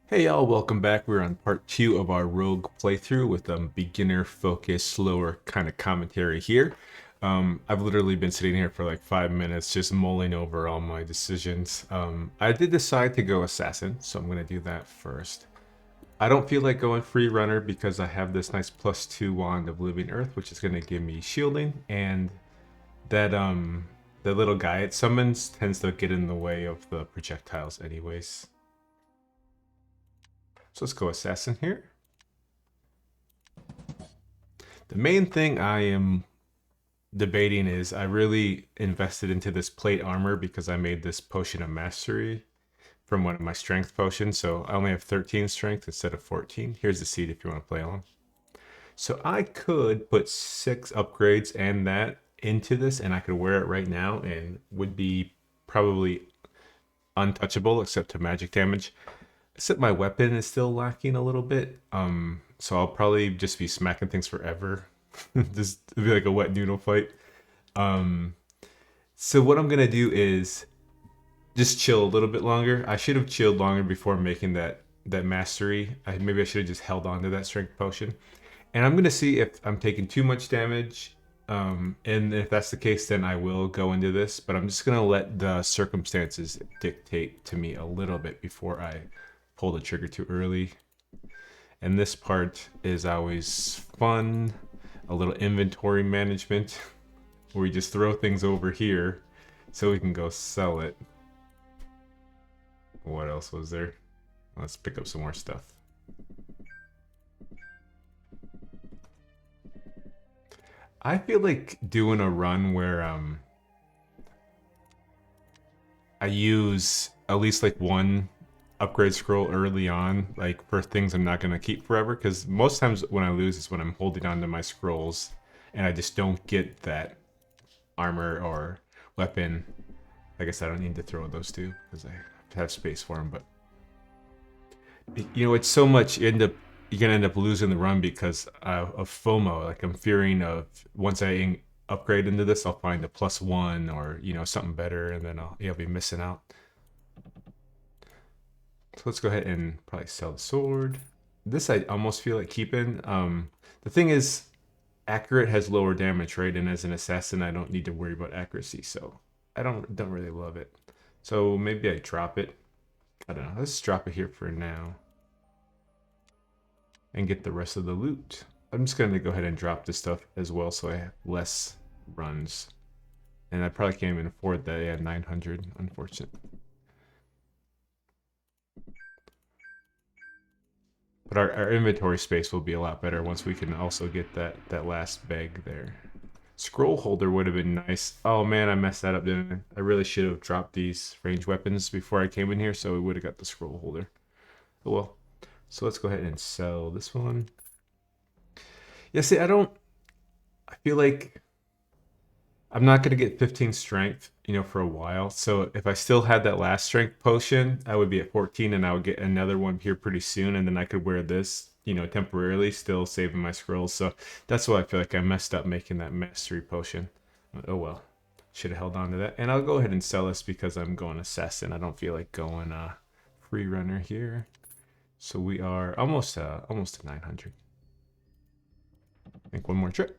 Hey y'all, welcome back. We're on part 2 of our Rogue playthrough with beginner focused, slower kind of commentary here. I've literally been sitting here for like 5 minutes just mulling over all my decisions. I did decide to go Assassin, so I'm going to do that first. I don't feel like going Free Runner because I have this nice +2 Wand of Living Earth, which is going to give me shielding, and the little guy it summons tends to get in the way of the projectiles anyways. So let's go Assassin here. The main thing I am debating is I really invested into this plate armor because I made this potion of mastery from one of my strength potions. So I only have 13 strength instead of 14. Here's the seed if you want to play along. So I could put 6 upgrades and that into this and I could wear it right now and would be probably untouchable except to magic damage. Except my weapon is still lacking a little bit. So I'll probably just be smacking things forever. Just be like a wet noodle fight. Um, so what I'm gonna do is just chill a little bit longer. I should have chilled longer before making that mastery. Maybe I should have just held on to that strength potion. And I'm gonna see if I'm taking too much damage. And if that's the case, then I will go into this. But I'm just gonna let the circumstances dictate to me a little bit before I pull the trigger too early. And this part is always fun. A little inventory management where we just throw things over here so we can go sell it. What else was there? Let's pick up some more stuff. I feel like doing a run where I use at least like one upgrade scroll early on, like for things I'm not gonna keep forever. Because most times when I lose is when I'm holding on to my scrolls and I just don't get that armor or weapon. I guess I don't need to throw those two because I have space for them. But it's so much you're gonna end up losing the run because of FOMO. Like I'm fearing of once I upgrade into this, I'll find a +1 or something better, and then I'll be missing out. So let's go ahead and probably sell the sword. This I almost feel like keeping. The thing is, accurate has lower damage, right? And as an assassin, I don't need to worry about accuracy, so I don't really love it. So maybe I drop it. I don't know. Let's drop it here for now and get the rest of the loot. I'm just going to go ahead and drop this stuff as well so I have less runs. And I probably can't even afford that. Yeah, 900, unfortunate. But our inventory space will be a lot better once we can also get that last bag there. Scroll holder would have been nice. Oh man, I messed that up, didn't I? I really should have dropped these ranged weapons before I came in here, so we would have got the scroll holder. Oh well. So let's go ahead and sell this one. Yeah, see, I feel like I'm not going to get 15 strength, for a while. So if I still had that last strength potion, I would be at 14 and I would get another one here pretty soon. And then I could wear this, temporarily, still saving my scrolls. So that's why I feel like I messed up making that mastery potion. Oh well, should have held on to that. And I'll go ahead and sell this because I'm going assassin. I don't feel like going free runner here. So we are almost to 900. I think one more trip.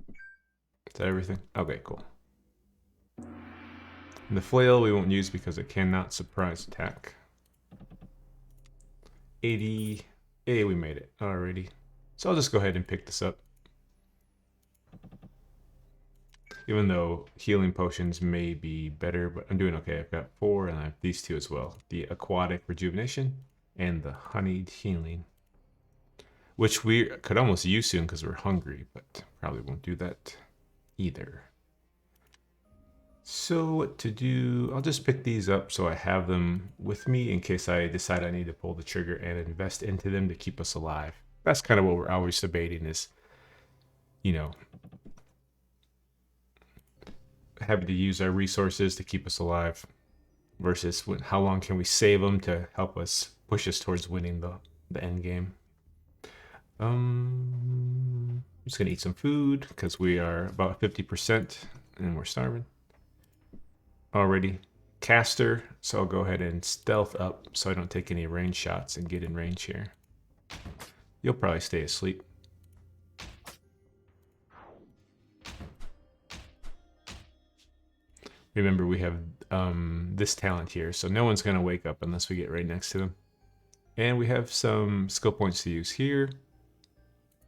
Is that everything? Okay, cool. And the flail we won't use because it cannot surprise attack. 80. Hey, we made it. Alrighty. So I'll just go ahead and pick this up. Even though healing potions may be better, but I'm doing okay. I've got 4 and I have these 2 as well. The aquatic rejuvenation and the honeyed healing. Which we could almost use soon because we're hungry, but probably won't do that either. So what to do? I'll just pick these up so I have them with me in case I decide I need to pull the trigger and invest into them to keep us alive. That's kind of what we're always debating is, you know, having to use our resources to keep us alive versus how long can we save them to help us push us towards winning the end game. I'm just gonna eat some food because we are about 50% and we're starving already. caster, so I'll go ahead and stealth up so I don't take any range shots and get in range here. You'll probably stay asleep. Remember, we have this talent here, so no one's going to wake up unless we get right next to them. And we have some skill points to use here.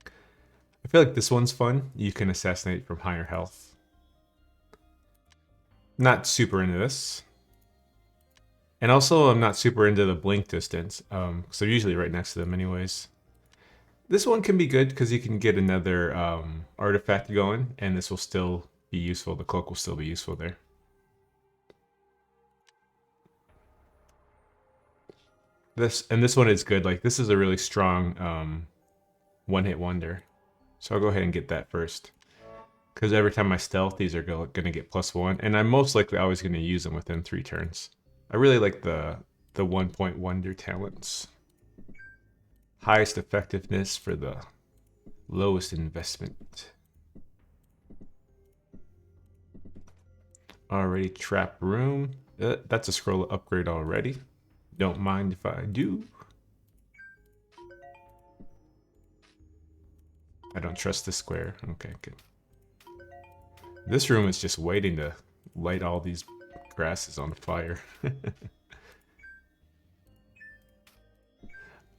I feel like this one's fun. You can assassinate from higher health. Not super into this. And also, I'm not super into the blink distance, because they're usually right next to them anyways. This one can be good because you can get another artifact going, and this will still be useful. The cloak will still be useful there. This one is good. Like, this is a really strong one-hit wonder. So I'll go ahead and get that first. Because every time I stealth, these are going to get +1. And I'm most likely always going to use them within 3 turns. I really like the 1-point wonder talents. Highest effectiveness for the lowest investment. Already trap room. That's a scroll upgrade already. Don't mind if I do. I don't trust the square. Okay, good. This room is just waiting to light all these grasses on fire.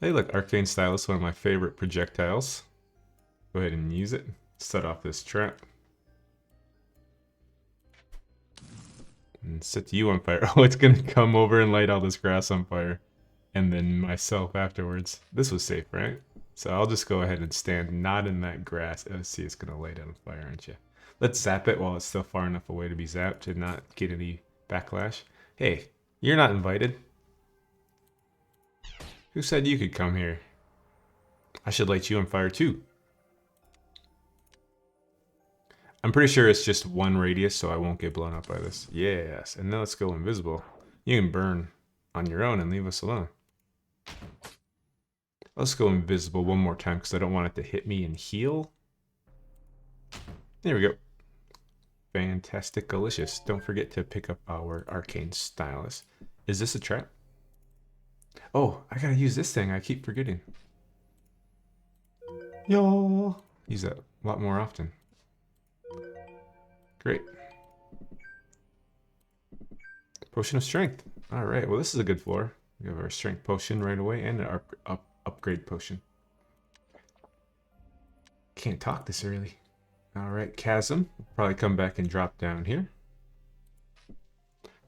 Hey, look, Arcane Stylus, one of my favorite projectiles. Go ahead and use it. Set off this trap. And set you on fire. Oh, it's gonna come over and light all this grass on fire. And then myself afterwards. This was safe, right? So I'll just go ahead and stand not in that grass. Oh, see, it's gonna light on fire, aren't you? Let's zap it while it's still far enough away to be zapped and not get any backlash. Hey, you're not invited. Who said you could come here? I should light you on fire too. I'm pretty sure it's just 1 radius, so I won't get blown up by this. Yes, and now let's go invisible. You can burn on your own and leave us alone. Let's go invisible one more time because I don't want it to hit me and heal. There we go. Fantastic, delicious. Don't forget to pick up our Arcane Stylus. Is this a trap? Oh, I gotta use this thing. I keep forgetting. Yo, use that a lot more often. Great. Potion of Strength. All right. Well, this is a good floor. We have our Strength Potion right away and our upgrade potion. Can't talk this early. All right, Chasm. We'll probably come back and drop down here.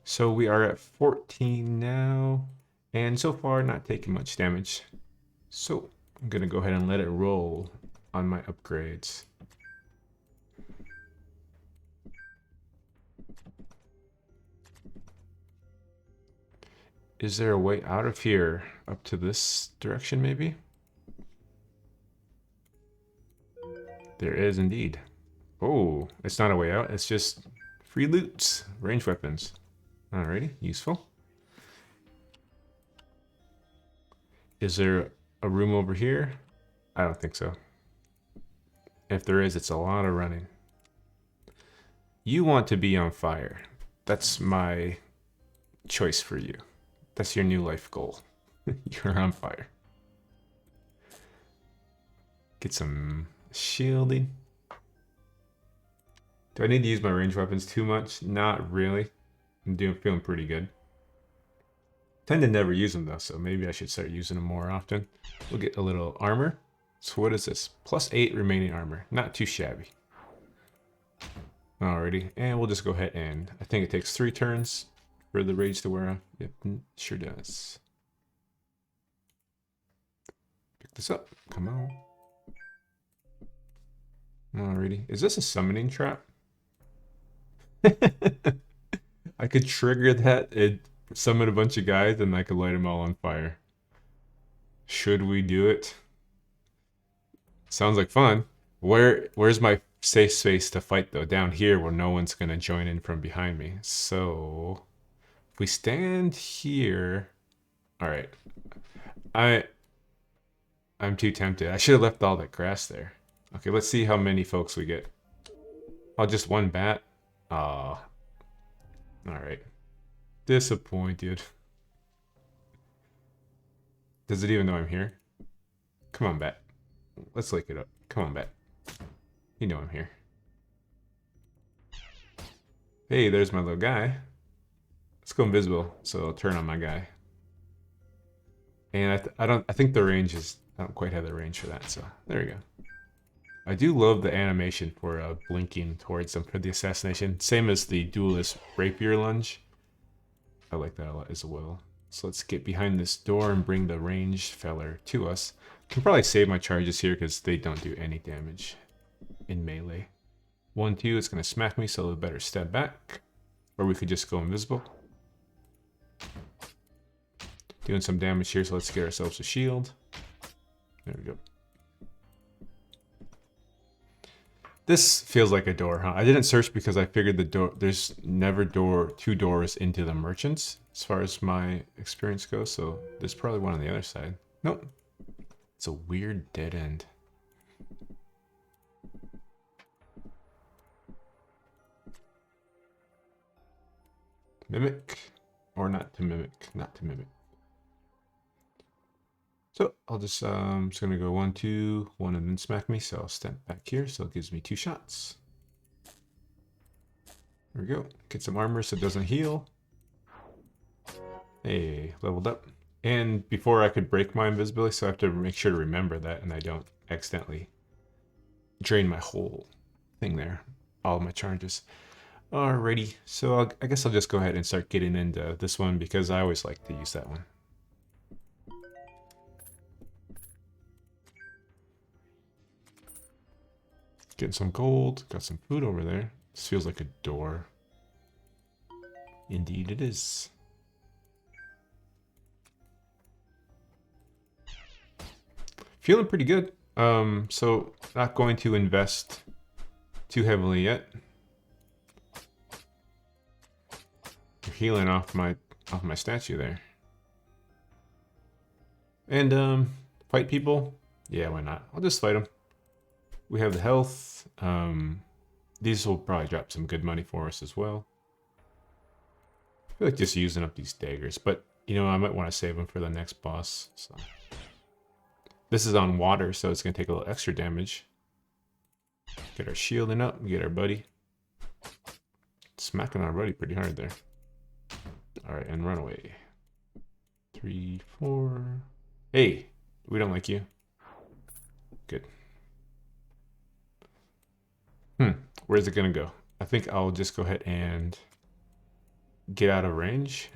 So we are at 14 now. And so far, not taking much damage. So I'm going to go ahead and let it roll on my upgrades. Is there a way out of here? Up to this direction, maybe? There is indeed. Oh, it's not a way out. It's just free loots. Ranged weapons. Alrighty, useful. Is there a room over here? I don't think so. If there is, it's a lot of running. You want to be on fire. That's my choice for you. That's your new life goal. You're on fire. Get some shielding. Do I need to use my ranged weapons too much? Not really. I'm feeling pretty good. Tend to never use them though, so maybe I should start using them more often. We'll get a little armor. So what is this? +8 remaining armor. Not too shabby. Alrighty, and we'll just go ahead and I think it takes 3 turns for the rage to wear off. Yep, sure does. Pick this up. Come on. Alrighty. Is this a summoning trap? I could trigger that, it summon a bunch of guys, and I could light them all on fire. Should we do it? Sounds like fun. Where's my safe space to fight though? Down here where no one's gonna join in from behind me. So if we stand here, all right. I'm too tempted. I should have left all that grass there. Okay, let's see how many folks we get. Oh, just 1 bat. Ah. All right. Disappointed. Does it even know I'm here? Come on, bat. Let's lick it up. Come on, bat. You know I'm here. Hey, there's my little guy. Let's go invisible, so I'll turn on my guy. And I think the range is, I don't quite have the range for that, so there we go. I do love the animation for blinking towards them for the assassination. Same as the duelist rapier lunge. I like that a lot as well. So let's get behind this door and bring the ranged feller to us. I can probably save my charges here because they don't do any damage in melee. 1-2, it's going to smack me, so we better step back. Or we could just go invisible. Doing some damage here, so let's get ourselves a shield. There we go. This feels like a door, huh? I didn't search because I figured the door, there's never two doors into the merchants as far as my experience goes, so there's probably one on the other side. Nope. It's a weird dead end. Mimic, or not to mimic, not to mimic. So I'll just, I'm just gonna go 1-2, 1 and then smack me. So I'll step back here. So it gives me 2 shots. There we go. Get some armor so it doesn't heal. Hey, leveled up. And before I could break my invisibility, so I have to make sure to remember that and I don't accidentally drain my whole thing there. All of my charges. Alrighty, so I guess I'll just go ahead and start getting into this one because I always like to use that one. Getting some gold, got some food over there. This feels like a door. Indeed it is. Feeling pretty good. So not going to invest too heavily yet. You're healing off my statue there. And fight people? Yeah, why not? I'll just fight them. We have the health. These will probably drop some good money for us as well. I feel like just using up these daggers, but you know, I might want to save them for the next boss. So this is on water, so it's going to take a little extra damage. Get our shielding up, get our buddy. Smacking our buddy pretty hard there. Alright, and run away. 3, 4. Hey, we don't like you. Good. Where's it gonna go? I think I'll just go ahead and get out of range.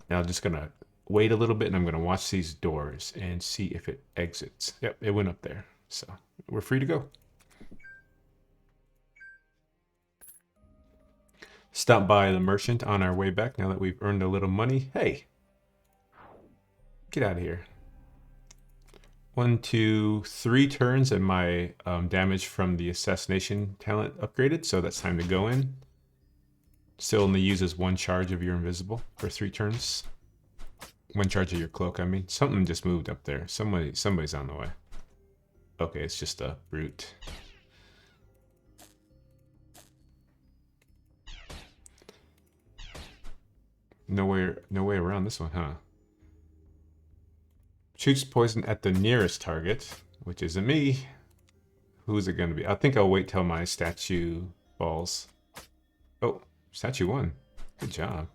Now I'm just gonna wait a little bit and I'm gonna watch these doors and see if it exits. Yep, it went up there. So we're free to go. Stop by the merchant on our way back now that we've earned a little money. Hey, get out of here. 1, 2, 3 turns and my damage from the assassination talent upgraded, so that's time to go in. Still only uses 1 charge of your invisible for 3 turns. 1 charge of your cloak, I mean. Something just moved up there. Somebody's on the way. Okay, it's just a brute. No way around this one, huh? Shoots poison at the nearest target, which isn't me. Who's it gonna be? I think I'll wait till my statue falls. Oh, statue won. Good job.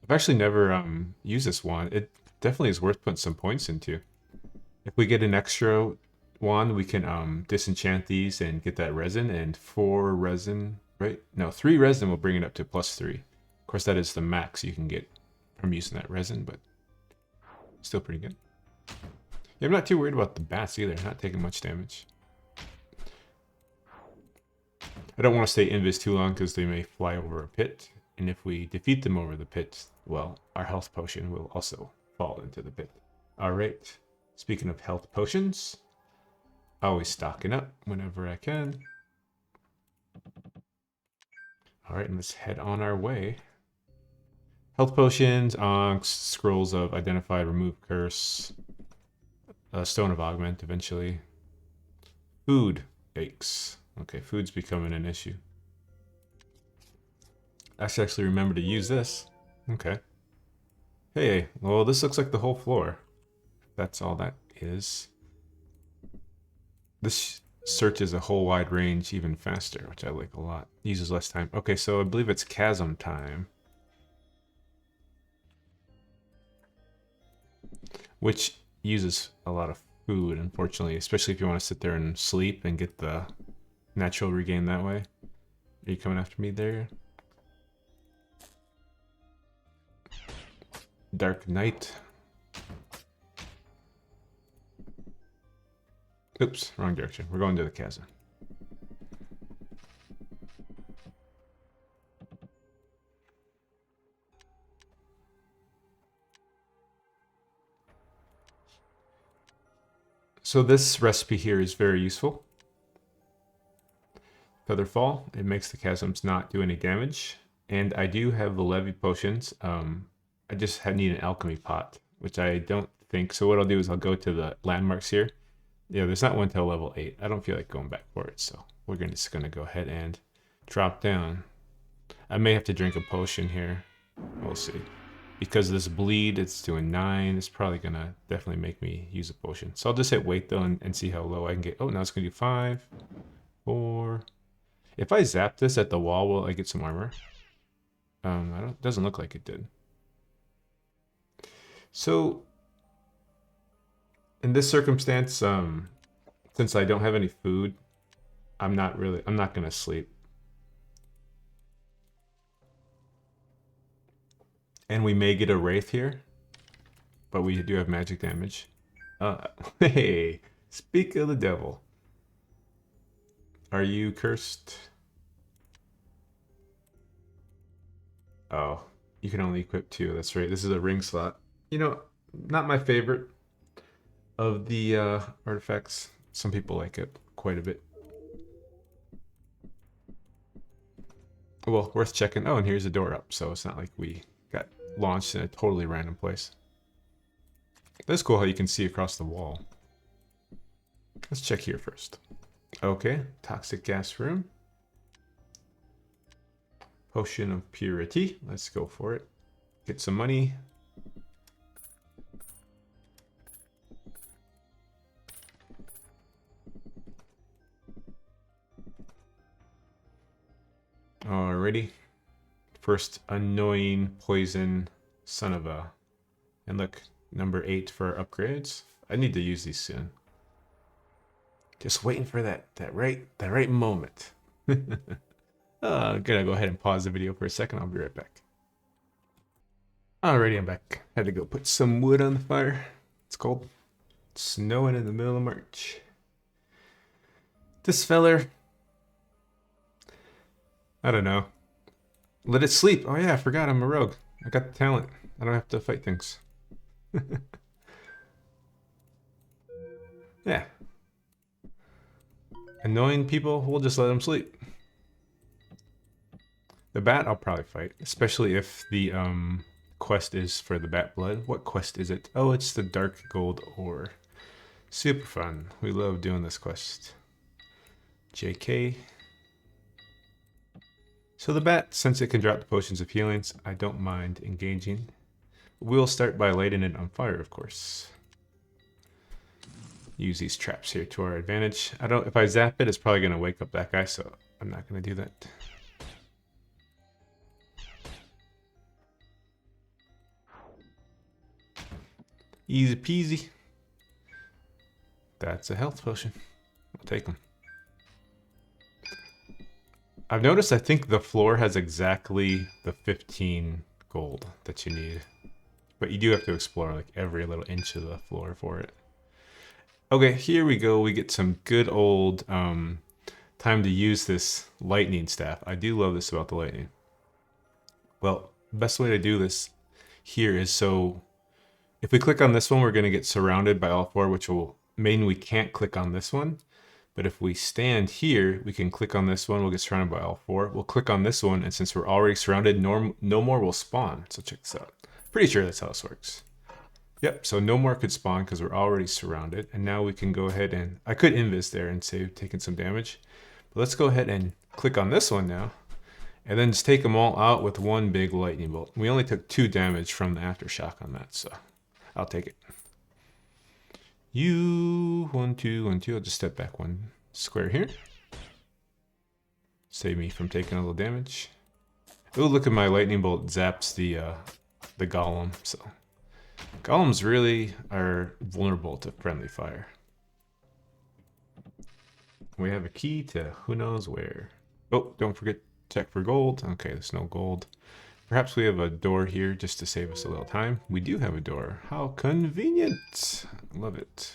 I've actually never used this wand. It definitely is worth putting some points into. If we get an extra wand, we can disenchant these and get that resin, and 4 resin, right? No, 3 resin will bring it up to +3. Of course, that is the max you can get from using that resin, but still pretty good. Yeah, I'm not too worried about the bats either. Not taking much damage. I don't want to stay invis too long because they may fly over a pit. And if we defeat them over the pit, well, our health potion will also fall into the pit. Alright, speaking of health potions, always stocking up whenever I can. Alright, and let's head on our way. Health potions, onks, scrolls of identify, remove curse, stone of augment eventually. Food, yikes. Okay, food's becoming an issue. I should actually remember to use this. Okay. Hey, well, this looks like the whole floor. That's all that is. This searches a whole wide range even faster, which I like a lot. Uses less time. Okay, so I believe it's Chasm time. Which uses a lot of food, unfortunately, especially if you want to sit there and sleep and get the natural regain that way. Are you coming after me there? Dark Night. Oops, wrong direction. We're going to the chasm. So this recipe here is very useful. Featherfall, it makes the chasms not do any damage. And I do have the Levy potions. I just need an alchemy pot, which I don't think. So what I'll do is I'll go to the landmarks here. Yeah, there's not one till level 8. I don't feel like going back for it, so we're just gonna go ahead and drop down. I may have to drink a potion here. We'll see. Because of this bleed, it's doing 9. It's probably gonna definitely make me use a potion. So I'll just hit wait though and see how low I can get. Oh, now it's gonna do 5, 4. If I zap this at the wall, will I get some armor? Doesn't look like it did. So in this circumstance, since I don't have any food, I'm not gonna sleep. And we may get a wraith here, but we do have magic damage. Hey, speak of the devil. Are you cursed? Oh, you can only equip 2. That's right. This is a ring slot. You know, not my favorite of the artifacts. Some people like it quite a bit. Well, worth checking. Oh, and here's a door up, so it's not like we got launched in a totally random place. That's cool how you can see across the wall. Let's check here first. Okay, toxic gas room. Potion of purity. Let's go for it. Get some money. Alrighty. First annoying poison son of a. And look, number 8 for upgrades. I need to use these soon. Just waiting for that right moment. I'm gonna go ahead and pause the video for a second. I'll be right back. Alrighty, I'm back. Had to go put some wood on the fire. It's cold. It's snowing in the middle of March. This feller, I don't know. Let it sleep. Oh yeah, I forgot I'm a rogue. I got the talent. I don't have to fight things. Yeah. Annoying people, we'll just let them sleep. The bat I'll probably fight, especially if the quest is for the bat blood. What quest is it? Oh, it's the dark gold ore. Super fun. We love doing this quest. JK. So the bat, since it can drop the potions of healings, I don't mind engaging. We'll start by lighting it on fire, of course. Use these traps here to our advantage. If I zap it, it's probably gonna wake up that guy, so I'm not gonna do that. Easy peasy. That's a health potion. I'll take them. I've noticed I think the floor has exactly the 15 gold that you need. But you do have to explore like every little inch of the floor for it. Okay, here we go. We get some good old time to use this lightning staff. I do love this about the lightning. Well, best way to do this here is so if we click on this one, we're going to get surrounded by all 4, which will mean we can't click on this one. But if we stand here, we can click on this one. We'll get surrounded by all 4. We'll click on this one, and since we're already surrounded, no more will spawn. So check this out. Pretty sure that's how this works. Yep, so no more could spawn because we're already surrounded. And now we can go ahead and... I could invis there and save taking some damage. But let's go ahead and click on this one now. And then just take them all out with one big lightning bolt. We only took 2 damage from the aftershock on that, so I'll take it. You 1, 2, 1, 2. I'll just step back 1 square here. Save me from taking a little damage. Oh, look at my lightning bolt zaps the golem. So golems really are vulnerable to friendly fire. We have a key to who knows where. Oh, don't forget check for gold. Okay, there's no gold. Perhaps we have a door here just to save us a little time. We do have a door. How convenient. Love it.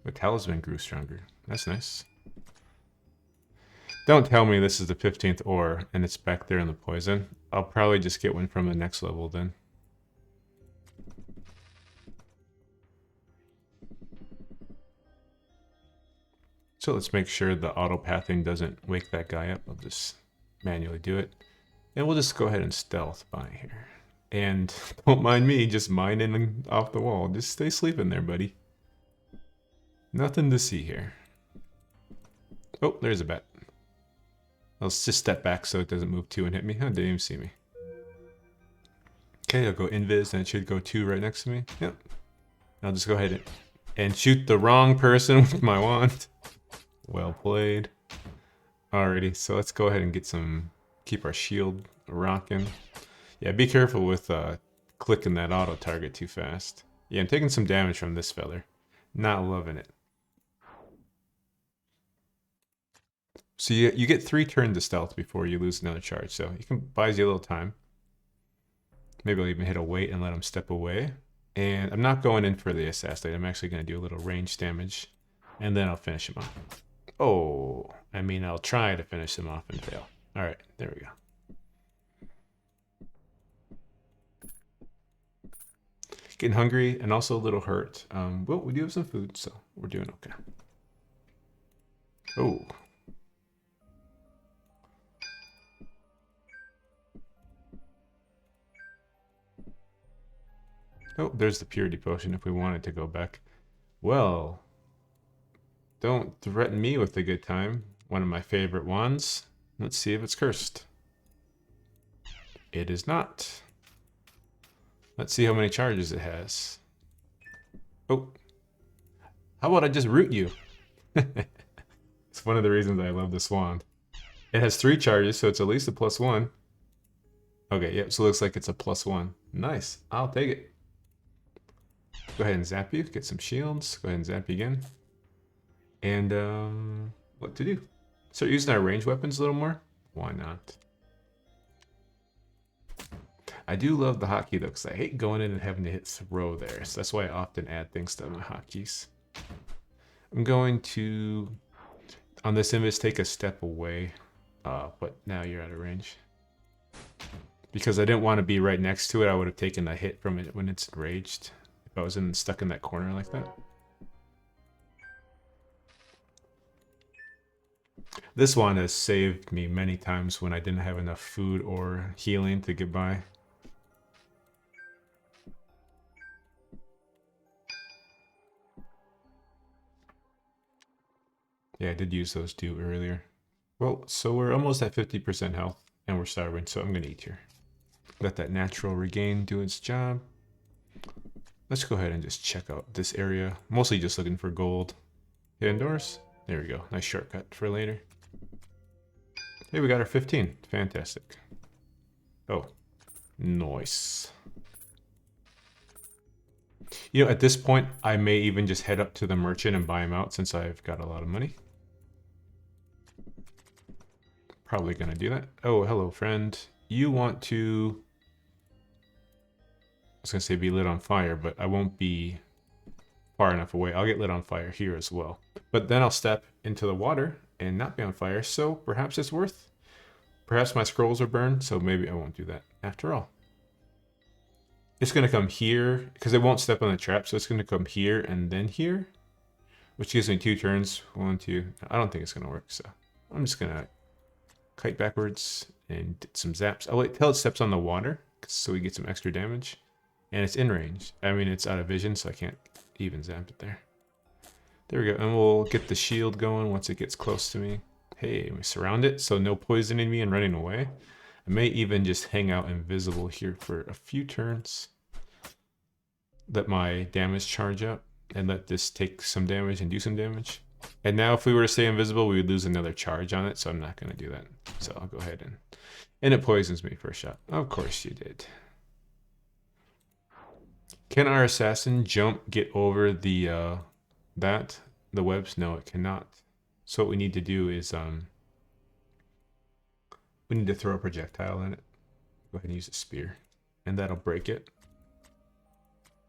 The talisman grew stronger. That's nice. Don't tell me this is the 15th ore and it's back there in the poison. I'll probably just get one from the next level then. So let's make sure the auto-pathing doesn't wake that guy up. I'll just manually do it. And we'll just go ahead and stealth by here. And don't mind me just mining off the wall. Just stay sleeping there, buddy. Nothing to see here. Oh, there's a bat. Let's just step back so it doesn't move 2 and hit me. Oh, didn't even see me. Okay, I'll go invis and it should go 2 right next to me. Yep. I'll just go ahead and shoot the wrong person with my wand. Well played. Alrighty, so let's go ahead and get some, keep our shield rocking. Yeah, be careful with clicking that auto target too fast. Yeah, I'm taking some damage from this feller. Not loving it. So you get 3 turns of stealth before you lose another charge, so you can buys you a little time. Maybe I'll even hit a wait and let him step away. And I'm not going in for the assassinate. I'm actually going to do a little range damage, and then I'll finish him off. Oh, I mean, I'll try to finish him off and fail. All right, there we go. Getting hungry and also a little hurt. Well, we do have some food, so we're doing okay. Oh. Oh, there's the purity potion if we wanted to go back. Well, don't threaten me with a good time. One of my favorite wands. Let's see if it's cursed. It is not. Let's see how many charges it has. Oh. How about I just root you? It's one of the reasons I love this wand. It has 3 charges, so it's at least a +1. Okay, yep, so it looks like it's a +1. Nice. I'll take it. Go ahead and zap you. Get some shields. Go ahead and zap you again. And what to do? Start using our ranged weapons a little more? Why not? I do love the hotkey though, because I hate going in and having to hit throw there. So that's why I often add things to my hotkeys. I'm going to, on this invis, take a step away. But now you're out of range. Because I didn't want to be right next to it, I would have taken a hit from it when it's enraged. If I was stuck in that corner like that. This one has saved me many times when I didn't have enough food or healing to get by. Yeah, I did use those 2 earlier. Well, so we're almost at 50% health and we're starving, so I'm gonna eat here. Let that natural regain do its job. Let's go ahead and just check out this area. Mostly just looking for gold. Hidden doors. There we go. Nice shortcut for later. Hey, we got our 15. Fantastic. Oh, nice. You know, at this point, I may even just head up to the merchant and buy him out since I've got a lot of money. Probably gonna do that. Oh, hello, friend. You want to... I was gonna say be lit on fire, but I won't be far enough away. I'll get lit on fire here as well. But then I'll step into the water and not be on fire, so perhaps it's worth. Perhaps my scrolls are burned, so maybe I won't do that after all. It's gonna come here, because it won't step on the trap, so it's gonna come here and then here, which gives me 2 turns. 1, 2. I don't think it's gonna work, so I'm just gonna kite backwards and get some zaps. I'll wait till it steps on the water, so we get some extra damage. And it's in range. I mean, it's out of vision, so I can't even zap it there. There we go. And we'll get the shield going once it gets close to me. Hey, we surround it so no poisoning me and running away. I may even just hang out invisible here for a few turns. Let my damage charge up and let this take some damage and do some damage. And now if we were to stay invisible, we would lose another charge on it, so I'm not going to do that. So I'll go ahead and it poisons me for a shot. Of course you did. Can our assassin jump, get over the the webs? No, it cannot. So what we need to do is we need to throw a projectile in it. Go ahead and use a spear, and that'll break it.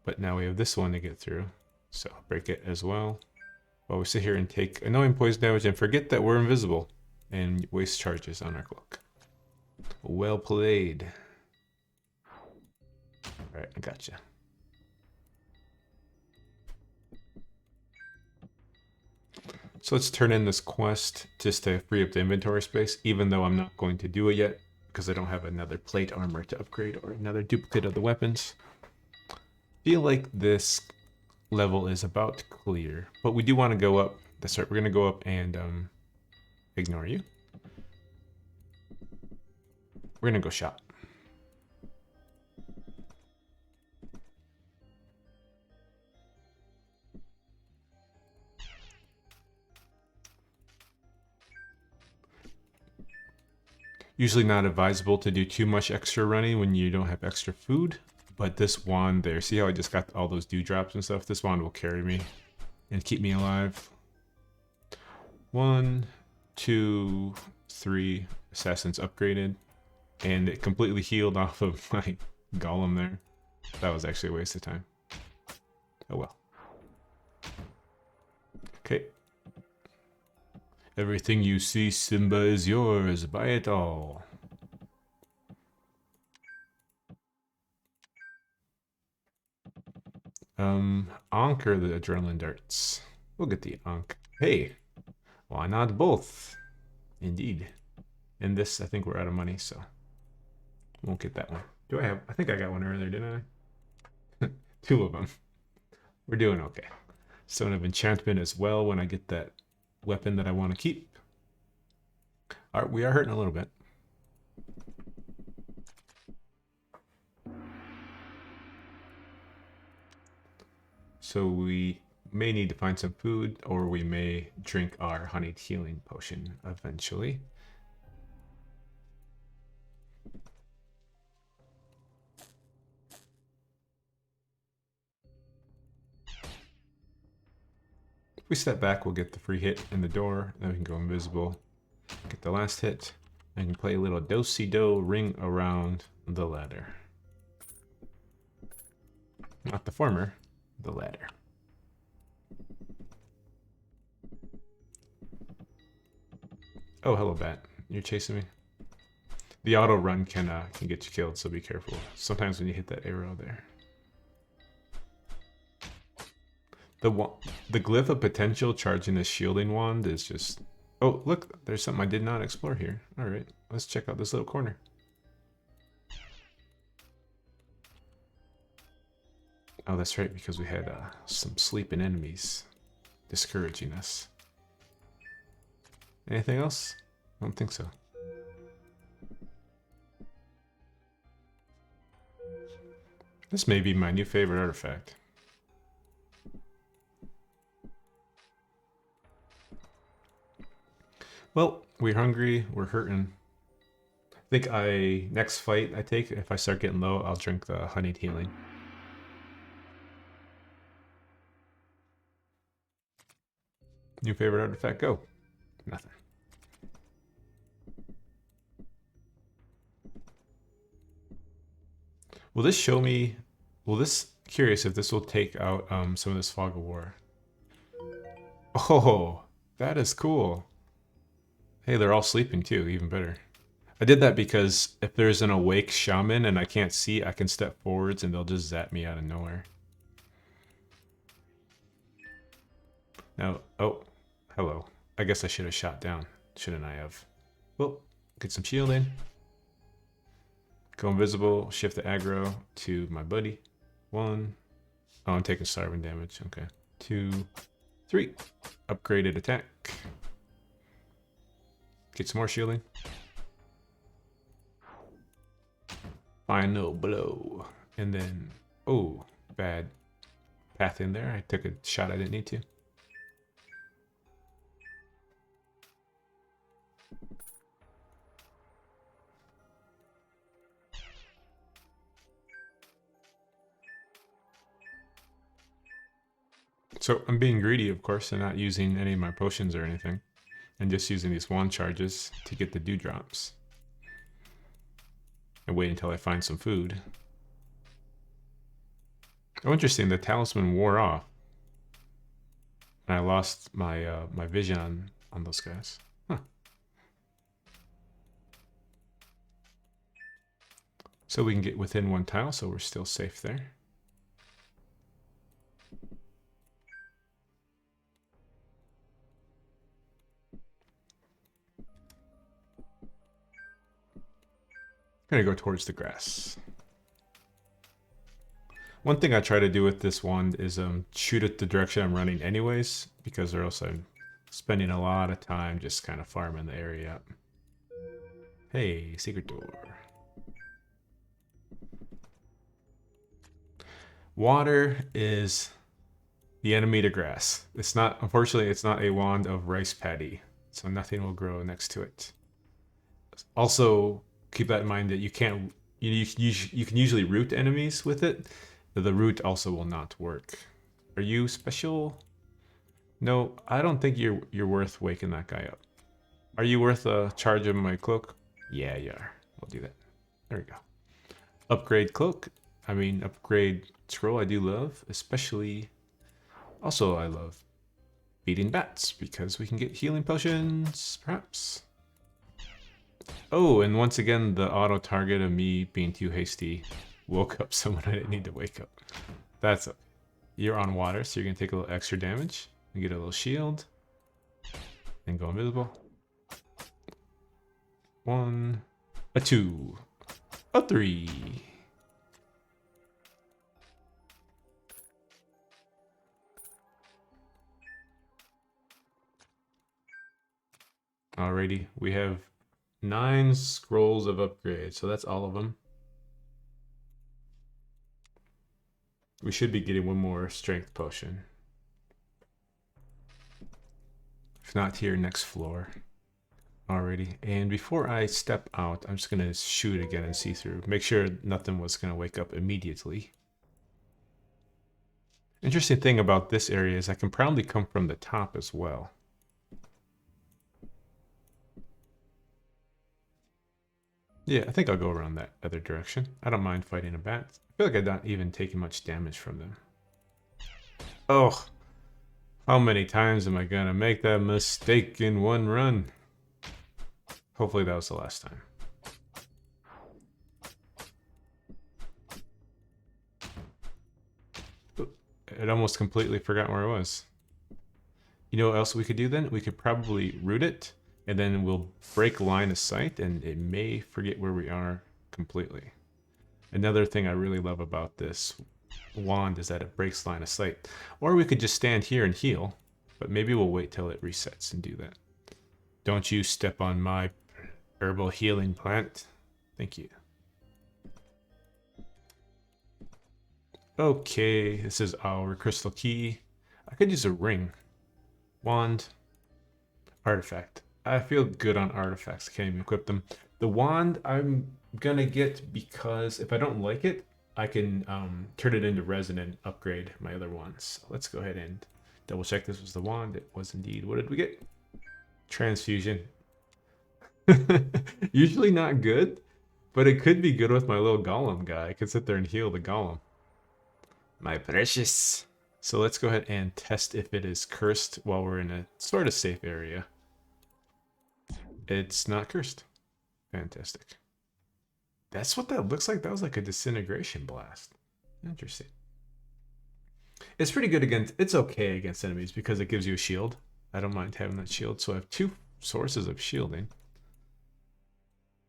But now we have this one to get through, so I'll break it as well. While we sit here and take annoying poison damage and forget that we're invisible and waste charges on our cloak. Well played. Alright, I gotcha. So let's turn in this quest just to free up the inventory space, even though I'm not going to do it yet because I don't have another plate armor to upgrade or another duplicate of the weapons. Feel like this level is about clear, but we do want to go up. That's right, we're going to go up and ignore you. We're going to go shop. Usually not advisable to do too much extra running when you don't have extra food, but this wand there, see how I just got all those dewdrops and stuff? This wand will carry me and keep me alive. 1, 2, 3 assassins upgraded, and it completely healed off of my golem there. That was actually a waste of time. Oh well. Okay. Everything you see, Simba, is yours. Buy it all. Ankh or the adrenaline darts? We'll get the Ankh. Hey, why not both? Indeed. In this, I think we're out of money, so won't get that one. Do I have? I think I got one earlier, didn't I? 2 of them. We're doing okay. Stone of Enchantment as well when I get that weapon that I want to keep. All right, we are hurting a little bit. So we may need to find some food, or we may drink our honeyed healing potion eventually. If we step back, we'll get the free hit in the door, then we can go invisible, get the last hit, and can play a little do-si-do ring around the ladder. Not the former, the ladder. Oh, hello, bat. You're chasing me? The auto run can get you killed, so be careful. Sometimes when you hit that arrow there. The glyph of potential charging the shielding wand is just... Oh, look, there's something I did not explore here. All right, let's check out this little corner. Oh, that's right, because we had some sleeping enemies discouraging us. Anything else? I don't think so. This may be my new favorite artifact. Well, we're hungry, we're hurting. I think next fight I take, if I start getting low, I'll drink the honeyed healing. New favorite artifact, go. Nothing. Will this show me, curious if this will take out some of this fog of war. Oh, that is cool. Hey, they're all sleeping too, even better. I did that because if there's an awake shaman and I can't see, I can step forwards and they'll just zap me out of nowhere. Now, oh, hello. I guess I should have shot down, shouldn't I have? Well, get some shielding. Go invisible, shift the aggro to my buddy. 1. Oh, I'm taking starving damage, okay. 2, 3. Upgraded attack. Get some more shielding. Final blow. And then, oh, bad path in there. I took a shot I didn't need to. So I'm being greedy, of course, and not using any of my potions or anything. And just using these wand charges to get the dewdrops. And wait until I find some food. Oh, interesting. The talisman wore off. And I lost my my vision on those guys. Huh. So we can get within 1 tile, so we're still safe there. I'm gonna go towards the grass. One thing I try to do with this wand is shoot at the direction I'm running anyways, because or else I'm spending a lot of time just kind of farming the area up. Hey, secret door. Water is the enemy to grass. It's not, unfortunately, it's not a wand of rice paddy, so nothing will grow next to it. Also, keep that in mind that you can't, you can usually root enemies with it. The root also will not work. Are you special? No, I don't think you're worth waking that guy up. Are you worth a charge of my cloak? Yeah, you are. We'll do that. There we go. Upgrade cloak. I mean, upgrade scroll I do love, especially... Also, I love beating bats, because we can get healing potions, perhaps. Oh, and once again, the auto-target of me being too hasty woke up someone I didn't need to wake up. That's okay. You're on water, so you're going to take a little extra damage. You get a little shield. And go invisible. 1, a 2, a 3. Alrighty, we have 9 scrolls of upgrade, so that's all of them. We should be getting 1 more strength potion. If not here, next floor. Alrighty, and before I step out, I'm just gonna shoot again and see through. Make sure nothing was gonna wake up immediately. Interesting thing about this area is I can probably come from the top as well. Yeah, I think I'll go around that other direction. I don't mind fighting a bat. I feel like I'm not even taking much damage from them. Oh, how many times am I gonna make that mistake in one run? Hopefully that was the last time. It almost completely forgot where I was. You know what else we could do then? We could probably root it, and then we'll break line of sight, and it may forget where we are completely. Another thing I really love about this wand is that it breaks line of sight. Or we could just stand here and heal, but maybe we'll wait till it resets and do that. Don't you step on my herbal healing plant. Thank you. Okay, this is our crystal key. I could use a ring. Wand. Artifact. I feel good on artifacts. I can't even equip them. The wand I'm gonna get because if I don't like it, I can turn it into resin and upgrade my other ones. So let's go ahead and double check this was the wand. It was indeed. What did we get? Transfusion. Usually not good, but it could be good with my little golem guy. I could sit there and heal the golem. My precious. So let's go ahead and test if it is cursed while we're in a sort of safe area. It's not cursed. Fantastic. That's what that looks like. That was like a disintegration blast. Interesting. It's pretty good against, it's okay against enemies because it gives you a shield. I don't mind having that shield. So I have 2 sources of shielding.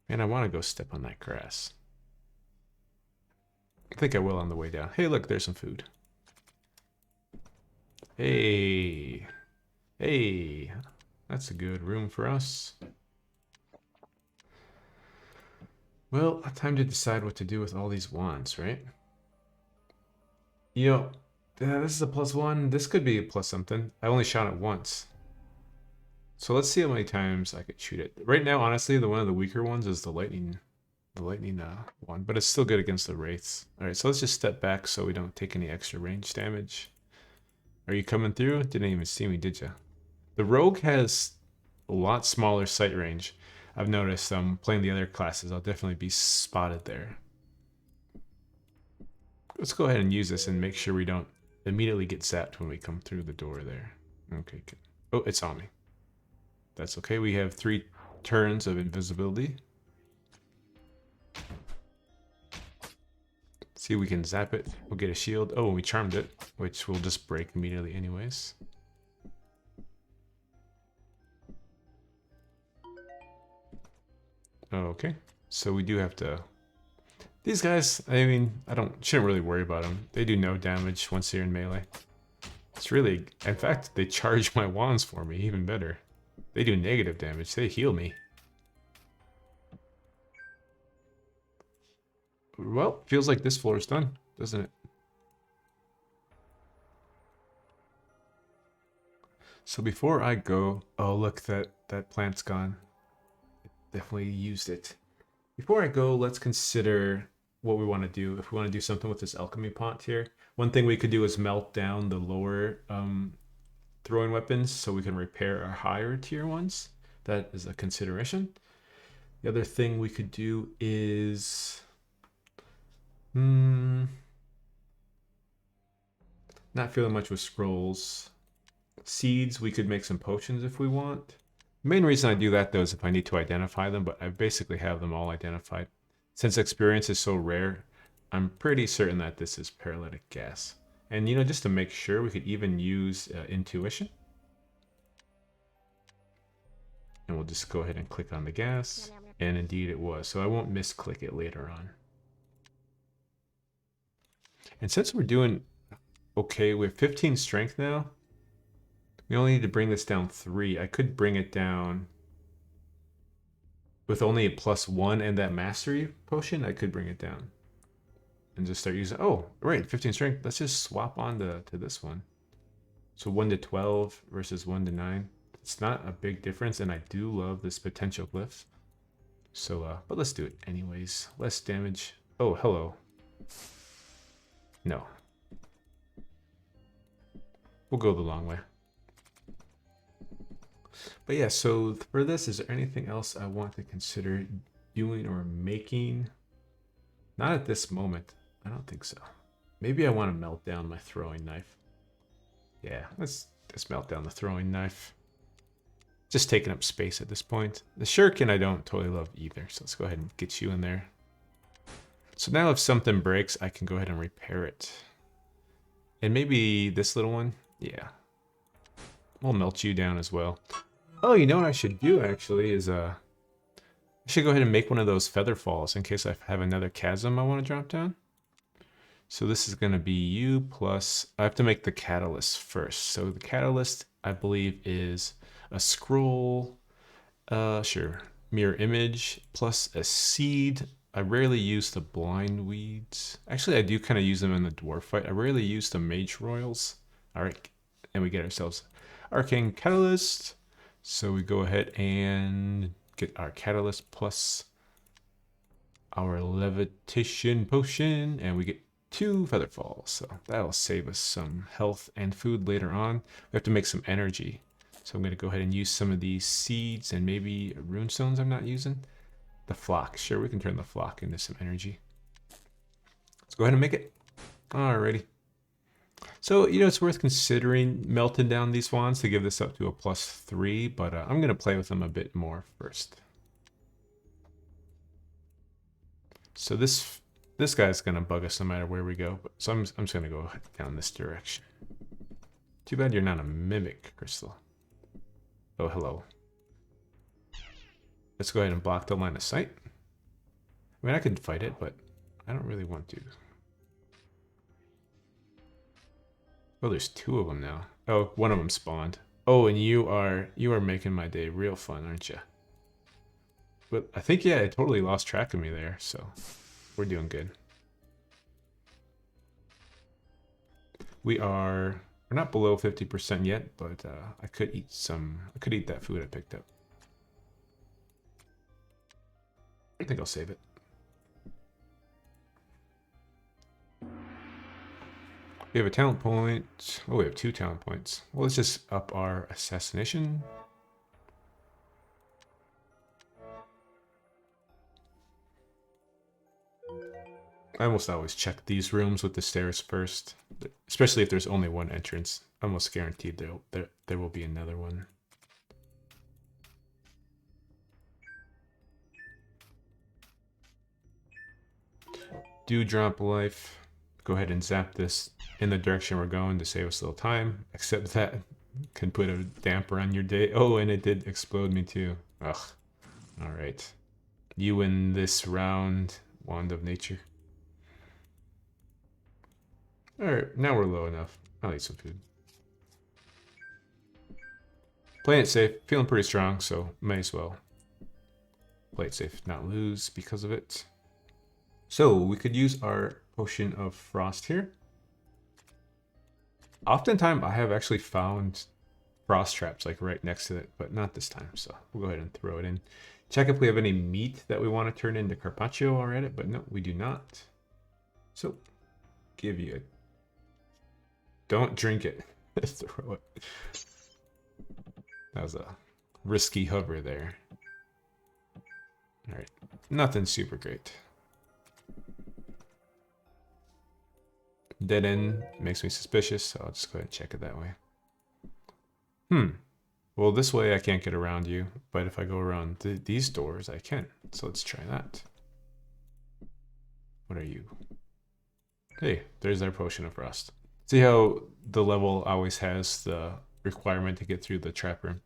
And I want to go step on that grass. I think I will on the way down. Hey, look, there's some food. Hey, Hey, that's a good room for us. Well, time to decide what to do with all these wands, right? You know, this is a +1. This could be a plus something. I only shot it once. So let's see how many times I could shoot it. Right now, honestly, one of the weaker ones is the lightning one, but it's still good against the wraiths. All right, so let's just step back so we don't take any extra range damage. Are you coming through? Didn't even see me, did you? The rogue has a lot smaller sight range. I've noticed playing the other classes, I'll definitely be spotted there. Let's go ahead and use this and make sure we don't immediately get zapped when we come through the door there. Okay, good. Oh, it's on me. That's okay. We have 3 turns of invisibility. See, we can zap it. We'll get a shield. Oh, we charmed it, which will just break immediately anyways. Okay, so we do have to... These guys, I mean, shouldn't really worry about them. They do no damage once they're in melee. It's really... In fact, they charge my wands for me, even better. They do negative damage. They heal me. Well, feels like this floor is done, doesn't it? So before I go... Oh, look, that plant's gone. Definitely used it. Before I go, let's consider what we want to do. If we want to do something with this alchemy pot here, one thing we could do is melt down the lower throwing weapons so we can repair our higher tier ones. That is a consideration. The other thing we could do is... not feeling much with scrolls. Seeds, we could make some potions if we want. The main reason I do that, though, is if I need to identify them, but I basically have them all identified. Since experience is so rare, I'm pretty certain that this is paralytic gas. And, you know, just to make sure, we could even use intuition. And we'll just go ahead and click on the gas. And indeed it was, so I won't misclick it later on. And since we're doing okay, we have 15 strength now. We only need to bring this down 3. I could bring it down with only a +1 and that mastery potion. I could bring it down and just start using... Oh, right, 15 strength. Let's just swap on to this one. So 1 to 12 versus 1 to 9. It's not a big difference, and I do love this potential glyph. So, but let's do it anyways. Less damage. Oh, hello. No. We'll go the long way. But yeah, so for this, is there anything else I want to consider doing or making? Not at this moment. I don't think so. Maybe I want to melt down my throwing knife. Yeah, let's melt down the throwing knife. Just taking up space at this point. The shuriken I don't totally love either, so let's go ahead and get you in there. So now if something breaks, I can go ahead and repair it. And maybe this little one? Yeah. We'll melt you down as well. Oh, you know what I should do actually is I should go ahead and make one of those feather falls in case I have another chasm I want to drop down. So this is going to be you plus... I have to make the catalyst first. So the catalyst, I believe, is a scroll, sure, mirror image, plus a seed. I rarely use the blind weeds. Actually, I do kind of use them in the dwarf fight. I rarely use the mage royals. All right, and we get ourselves arcane catalyst. So we go ahead and get our catalyst plus our levitation potion, and we get 2 feather falls. So that'll save us some health and food later on. We have to make some energy. So I'm going to go ahead and use some of these seeds and maybe rune stones I'm not using. The flock. Sure, we can turn the flock into some energy. Let's go ahead and make it. Alrighty. So, you know, it's worth considering melting down these wands to give this up to a +3, but I'm going to play with them a bit more first. So this guy's going to bug us no matter where we go. So I'm just going to go down this direction. Too bad you're not a mimic, Crystal. Oh, hello. Let's go ahead and block the line of sight. I mean, I could fight it, but I don't really want to. Oh, there's 2 of them now. Oh, one of them spawned. Oh, and you are making my day real fun, aren't you? But I think, yeah, it totally lost track of me there, so we're doing good. We're not below 50% yet, but I could eat that food I picked up. I think I'll save it. We have a talent point. Oh, we have 2 talent points. Well, let's just up our assassination. I almost always check these rooms with the stairs first, especially if there's only one entrance. Almost guaranteed there will be another one. Do drop life. Go ahead and zap this in the direction we're going to save us a little time. Except that can put a damper on your day. Oh, and it did explode me too. Ugh. Alright. You win this round, Wand of Nature. Alright, now we're low enough. I'll eat some food. Playing it safe, feeling pretty strong, so may as well play it safe, not lose because of it. So we could use our Potion of Frost here. Oftentimes I have actually found frost traps like right next to it, but not this time, so we'll go ahead and throw it in. Check if we have any meat that we want to turn into carpaccio or edit, but no, we do not. So, give you it. Don't drink it. Throw it. That was a risky hover there. Alright, nothing super great. Dead end makes me suspicious, so I'll just go ahead and check it that way. Well, this way I can't get around you, but if I go around these doors, I can. So let's try that. What are you? Hey, there's our Potion of Frost. See how the level always has the requirement to get through the trap room?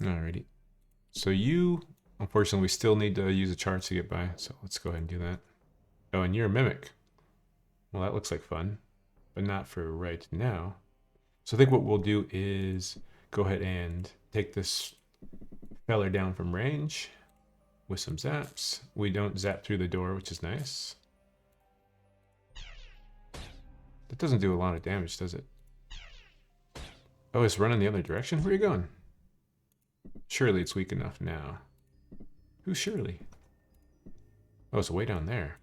Alrighty. So you, unfortunately, we still need to use a charge to get by, so let's go ahead and do that. Oh, and you're a Mimic. Well, that looks like fun, but not for right now. So I think what we'll do is go ahead and take this feller down from range with some zaps. We don't zap through the door, which is nice. That doesn't do a lot of damage, does it? Oh, it's running the other direction? Where are you going? Surely it's weak enough now. Who's Shirley? Oh, it's way down there.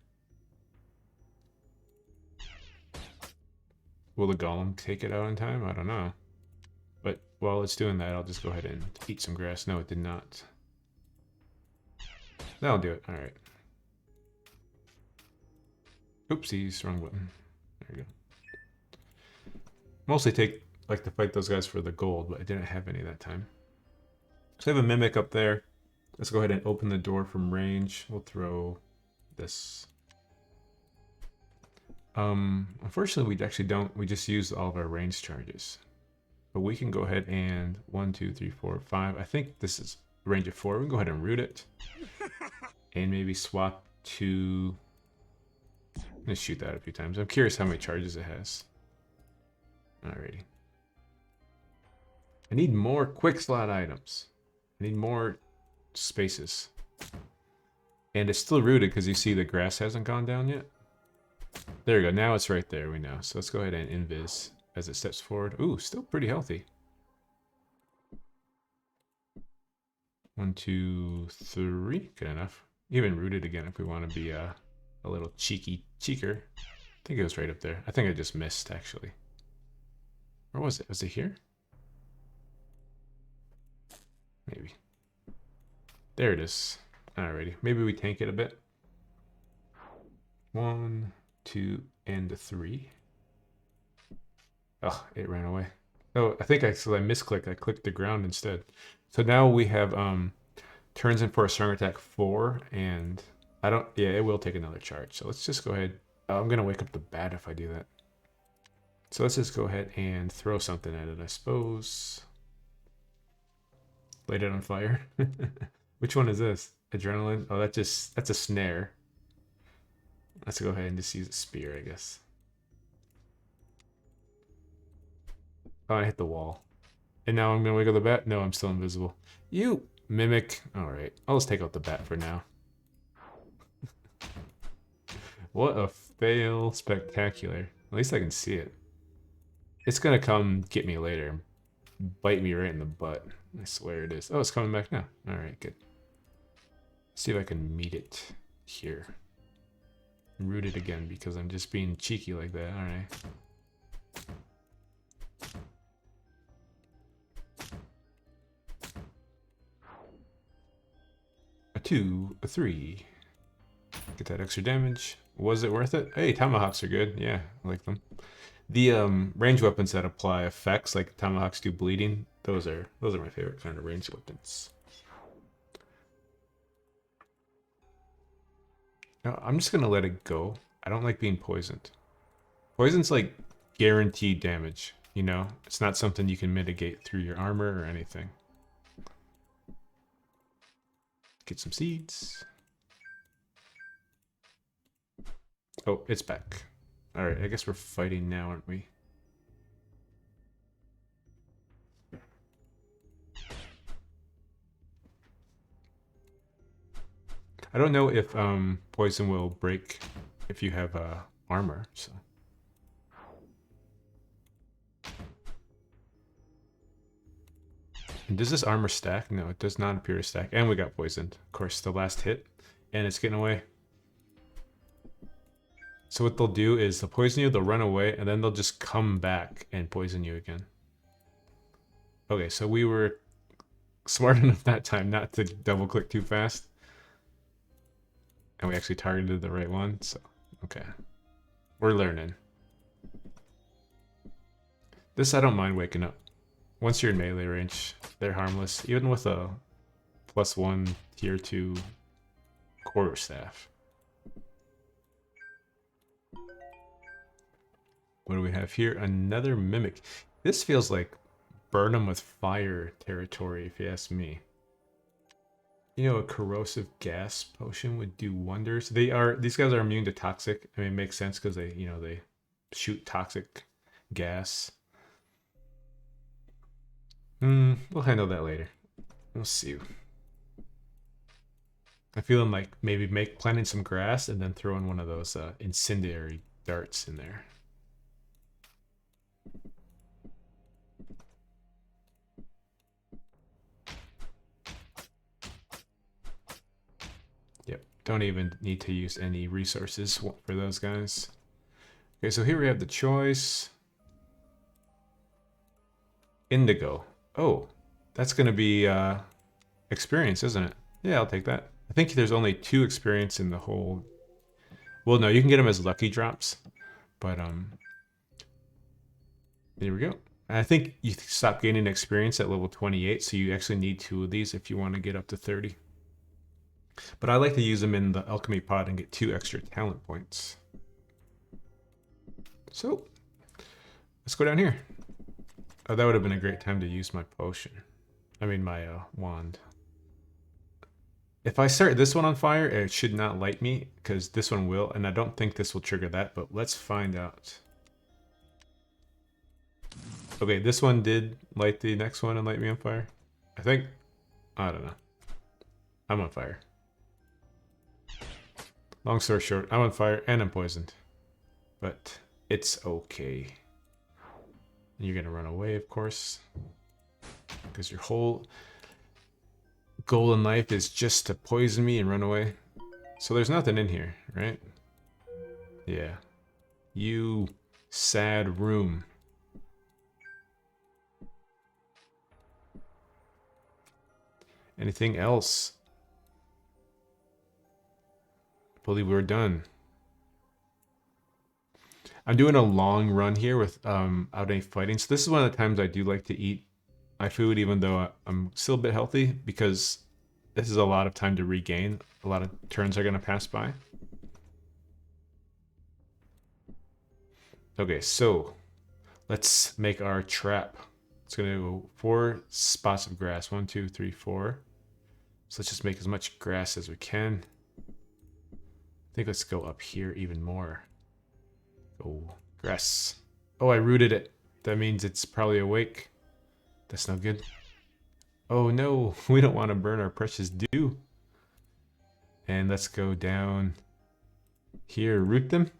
Will the golem take it out in time? I don't know. But while it's doing that, I'll just go ahead and eat some grass. No, it did not. That'll do it. Alright. Oopsies, wrong button. There we go. Mostly like to fight those guys for the gold, but I didn't have any that time. So I have a Mimic up there. Let's go ahead and open the door from range. We'll throw this. Unfortunately, we actually don't. We just use all of our range charges. But we can go ahead and 1, 2, 3, 4, 5. I think this is range of 4. We can go ahead and root it. And maybe swap to... Let's shoot that a few times. I'm curious how many charges it has. Alrighty. I need more quick slot items. I need more spaces. And it's still rooted because you see the grass hasn't gone down yet. There we go. Now it's right there. We know. So let's go ahead and invis as it steps forward. Ooh, still pretty healthy. 1, 2, 3. Good enough. Even rooted again if we want to be a little cheeker. I think it was right up there. I think I just missed actually. Where was it? Was it here? Maybe. There it is. Alrighty. Maybe we tank it a bit. 1, 2, and 3. Oh, it ran away. Oh, I think I misclicked. I clicked the ground instead. So now we have turns in for a strong attack 4, and I don't. Yeah, it will take another charge. So let's just go ahead. Oh, I'm gonna wake up the bat if I do that. So let's just go ahead and throw something at it, I suppose. Light it on fire. Which one is this? Adrenaline? Oh, that's a snare. Let's go ahead and just use a spear, I guess. Oh, I hit the wall. And now I'm gonna wiggle the bat. No, I'm still invisible. You mimic. All right, I'll just take out the bat for now. What a fail spectacular. At least I can see it. It's gonna come get me later. Bite me right in the butt. I swear it is. Oh, it's coming back now. All right, good. See if I can meet it here. Root it again because I'm just being cheeky like that. All right. A 2, a 3. Get that extra damage. Was it worth it? Hey, tomahawks are good. Yeah, I like them. The range weapons that apply effects, like tomahawks do bleeding, those are my favorite kind of range weapons. No, I'm just gonna let it go. I don't like being poisoned. Poison's like guaranteed damage, you know? It's not something you can mitigate through your armor or anything. Get some seeds. Oh, it's back. Alright, I guess we're fighting now, aren't we? I don't know if poison will break if you have armor, so. And does this armor stack? No, it does not appear to stack. And we got poisoned. Of course, the last hit. And it's getting away. So what they'll do is they'll poison you, they'll run away, and then they'll just come back and poison you again. Okay, so we were smart enough that time not to double click too fast. And we actually targeted the right one, so okay. We're learning. This I don't mind waking up. Once you're in melee range, they're harmless, even with a +1 tier 2 quarterstaff. What do we have here? Another mimic. This feels like burn them with fire territory, if you ask me. You know, a corrosive gas potion would do wonders. These guys are immune to toxic. I mean, it makes sense because they shoot toxic gas. We'll handle that later. We'll see. I feel like maybe planting some grass and then throwing one of those incendiary darts in there. Yep, don't even need to use any resources for those guys. Okay, so here we have the choice. Indigo. Oh, that's going to be experience, isn't it? Yeah, I'll take that. I think there's only 2 experience in the whole... Well, no, you can get them as lucky drops, but there we go. I think you stop gaining experience at level 28, so you actually need 2 of these if you want to get up to 30. But I like to use them in the alchemy pod and get 2 extra talent points. So, let's go down here. Oh, that would have been a great time to use my potion. I mean, my wand. If I start this one on fire, it should not light me, because this one will, and I don't think this will trigger that, but let's find out. Okay, this one did light the next one and light me on fire. I think. I don't know. I'm on fire. Long story short, I'm on fire and I'm poisoned. But it's okay. You're gonna run away, of course. Because your whole goal in life is just to poison me and run away. So there's nothing in here, right? Yeah. You sad room. Anything else? I believe we're done. I'm doing a long run here without any fighting. So this is one of the times I do like to eat my food, even though I'm still a bit healthy, because this is a lot of time to regain. A lot of turns are going to pass by. Okay, so let's make our trap. It's going to go 4 spots of grass. 1, 2, 3, 4. So let's just make as much grass as we can. I think let's go up here even more. Oh, grass. Oh, I rooted it. That means it's probably awake. That's no good. Oh no, we don't want to burn our precious dew. And let's go down here, root them.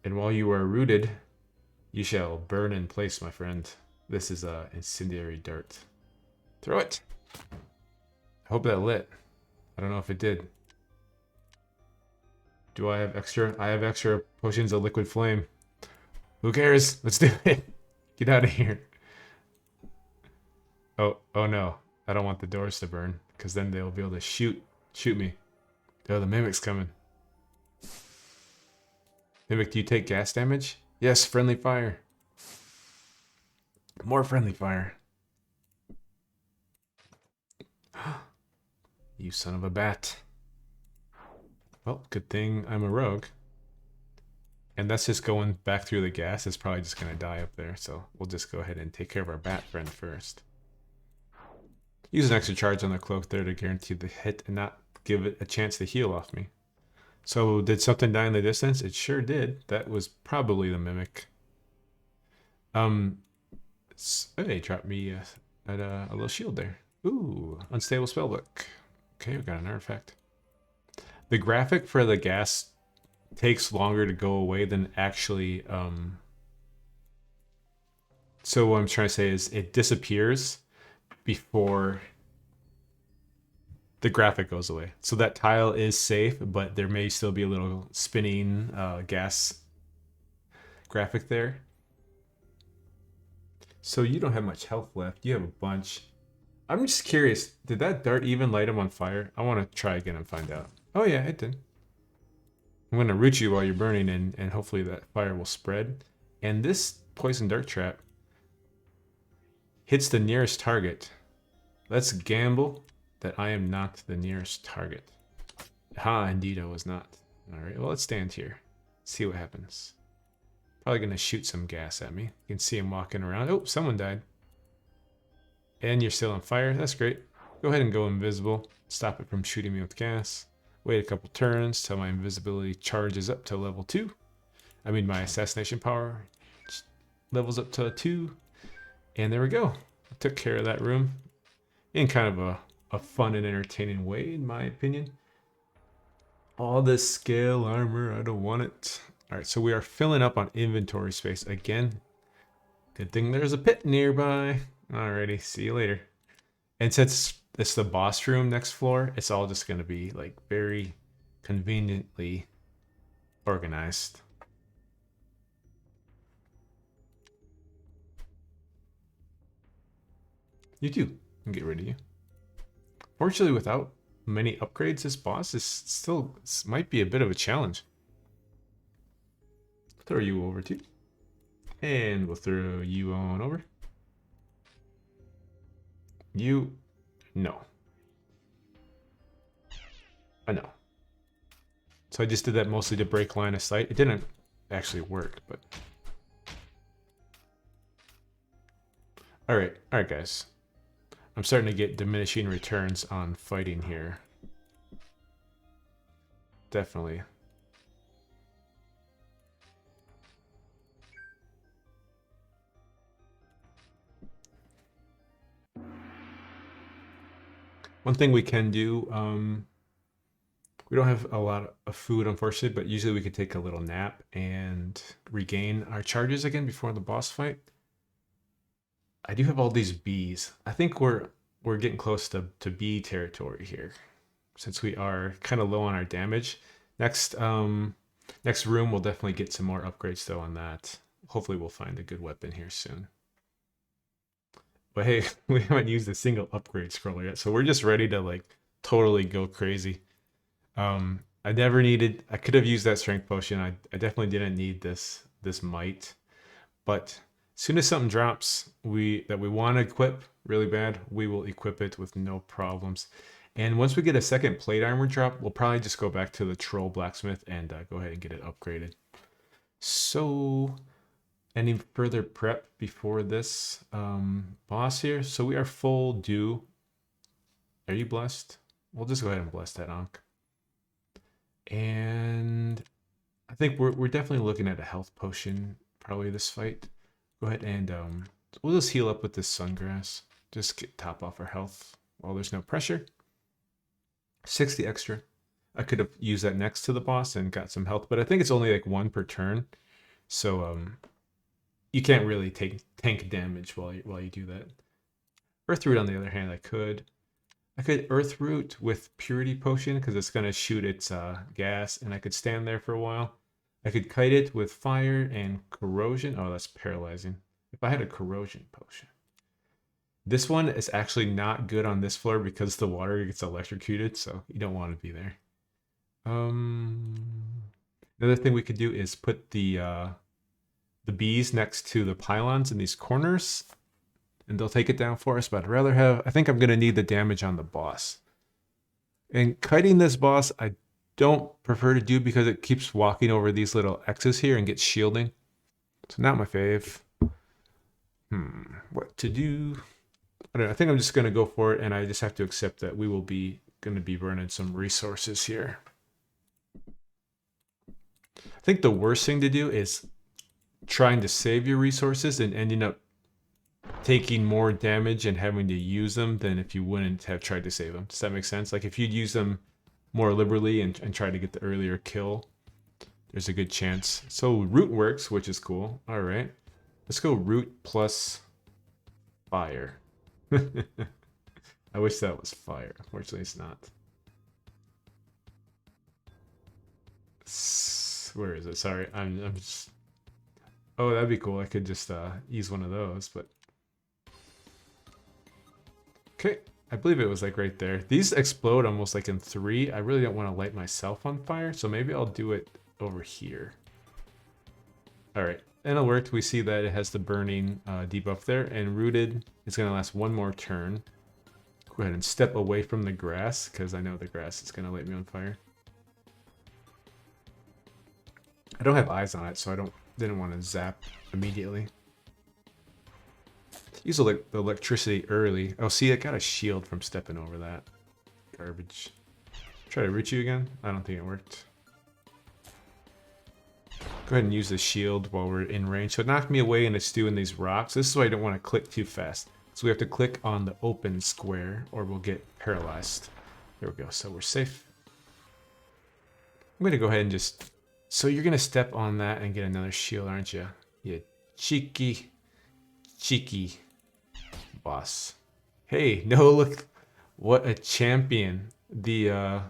And while you are rooted, you shall burn in place, my friend. This is a incendiary dart. Throw it. I hope that lit. I don't know if it did. Do I have extra? I have extra potions of liquid flame. Who cares? Let's do it. Get out of here. Oh no. I don't want the doors to burn, because then they'll be able to shoot me. Oh, the mimic's coming. Mimic, do you take gas damage? Yes, friendly fire. More friendly fire. You son of a bat. Well, good thing I'm a rogue. And that's just going back through the gas. It's probably just going to die up there. So we'll just go ahead and take care of our bat friend first. Use an extra charge on the cloak there to guarantee the hit and not give it a chance to heal off me. So did something die in the distance? It sure did. That was probably the mimic. They dropped me a little shield there. Ooh, unstable spellbook. Okay, we got an artifact. The graphic for the gas takes longer to go away than actually. So what I'm trying to say is it disappears before the graphic goes away. So that tile is safe, but there may still be a little spinning gas graphic there. So you don't have much health left. You have a bunch. I'm just curious, did that dart even light him on fire? I want to try again and find out. Oh yeah, it did. I'm going to root you while you're burning, and hopefully that fire will spread. And this poison dart trap hits the nearest target. Let's gamble that I am not the nearest target. Ha, indeed I was not. Alright, well let's stand here. See what happens. Probably going to shoot some gas at me. You can see him walking around. Oh, someone died. And you're still on fire. That's great. Go ahead and go invisible. Stop it from shooting me with gas. Wait a couple turns till my invisibility charges up to level 2. I mean my assassination power levels up to 2. And there we go. I took care of that room in kind of a fun and entertaining way, in my opinion. All this scale armor, I don't want it. Alright, so we are filling up on inventory space again. Good thing there's a pit nearby. Alrighty, see you later. And since it's the boss room next floor, it's all just going to be like very conveniently organized. You too. I'll get rid of you. Fortunately, without many upgrades, this boss is still might be a bit of a challenge. Throw you over too. And we'll throw you on over. You, no. I know. So I just did that mostly to break line of sight. It didn't actually work, but. Alright, guys. I'm starting to get diminishing returns on fighting here. Definitely. One thing we can do, we don't have a lot of food, unfortunately, but usually we could take a little nap and regain our charges again before the boss fight. I do have all these bees. I think we're getting close to bee territory here, since we are kind of low on our damage. Next next room we'll definitely get some more upgrades though on that. Hopefully we'll find a good weapon here soon. But hey, we haven't used a single upgrade scroller yet, so we're just ready to like totally go crazy. I never needed. I could have used that strength potion. I definitely didn't need this might, but as soon as something drops that we want to equip really bad, we will equip it with no problems. And once we get a second plate armor drop, we'll probably just go back to the troll blacksmith and go ahead and get it upgraded. So any further prep before this boss here? So we are full dew. Are you blessed? We'll just go ahead and bless that Ankh. And I think we're definitely looking at a health potion probably this fight. Go ahead and we'll just heal up with this sungrass. Just get top off our health while there's no pressure. 60 extra. I could have used that next to the boss and got some health, but I think it's only like 1 per turn. So you can't really take tank damage while you do that. Earth Root, on the other hand, I could Earth Root with Purity Potion because it's gonna shoot its gas, and I could stand there for a while. I could kite it with Fire and Corrosion. Oh, that's paralyzing. If I had a Corrosion Potion. This one is actually not good on this floor because the water gets electrocuted, so you don't want to be there. Another thing we could do is put the bees next to the pylons in these corners, and they'll take it down for us, but I'd rather have... I think I'm going to need the damage on the boss. And kiting this boss, I don't prefer to do because it keeps walking over these little X's here and gets shielding. So not my fave. What to do? I don't know. I think I'm just going to go for it, and I just have to accept that we will be going to be burning some resources here. I think the worst thing to do is trying to save your resources and ending up taking more damage and having to use them than if you wouldn't have tried to save them. Does that make sense? Like if you'd use them more liberally and try to get the earlier kill, there's a good chance. So root works, which is cool. All right. Let's go root plus fire. I wish that was fire. Unfortunately, it's not. Where is it? Sorry, I'm just... Oh, that'd be cool. I could just use one of those, but... Okay, I believe it was like right there. These explode almost like in 3. I really don't want to light myself on fire, so maybe I'll do it over here. Alright, and it worked. We see that it has the burning debuff there, and rooted is going to last 1 more turn. Go ahead and step away from the grass, because I know the grass is going to light me on fire. I don't have eyes on it, so didn't want to zap immediately. Use the electricity early. Oh, see, I got a shield from stepping over that. Garbage. Try to root you again? I don't think it worked. Go ahead and use the shield while we're in range. So it knocked me away and it's doing these rocks. This is why I don't want to click too fast. So we have to click on the open square or we'll get paralyzed. There we go. So we're safe. I'm going to go ahead and just... So you're going to step on that and get another shield, aren't you? You cheeky boss. Hey, no, look. What a champion. The